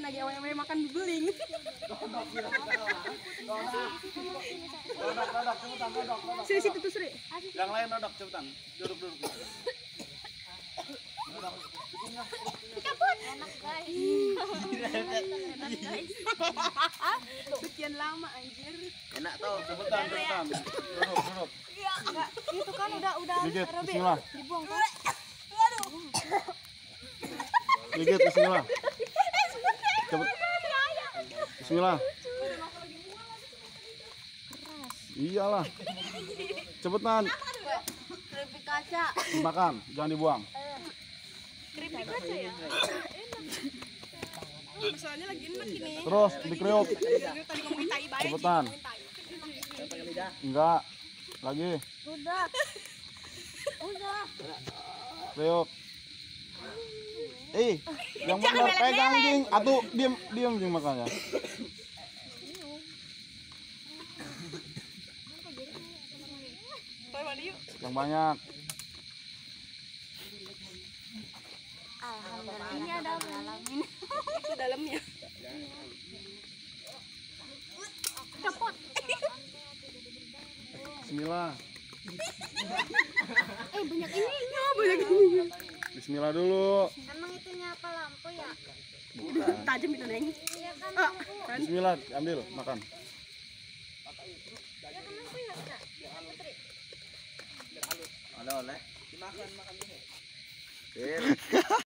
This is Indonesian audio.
Yakin lagi awalnya makan beling. Sini situ tuh Sri. Yang lain rodok cepetan. Duduk. Cabut. Enak guys. Sekian lama anjir. Enak tau, cepetan. Duduk. Iya, enggak. Itu kan udah Gigit, Robi. bismillah. Dibuang kan. Gigit, bismillah. Cepet. Bismillah. Iyalah. Cepetan. Keripik kaca. Makan, jangan dibuang. Keripik aja ya. Masalahnya lagi enak ini. Terus dikriuk. Tadi ngomongin tai baik. Cepetan. Enggak. Lagi. Udah. Kriuk. Yang benar pegang anjing. Atuh, diam anjing makannya. Yang banyak. Alhamdulillah. Ini ada alamin. Itu dalamnya. Cepot. Bismillah. Banyak ini. Banyak ini. Bismillah dulu. Emang itunya apa lampu ya? Tajam itu, Neng. Iya kan lampu. Bismillah, ambil, makan. Ya kan lampu ya, Kak? Putri. Oleh. Dimakan dulu.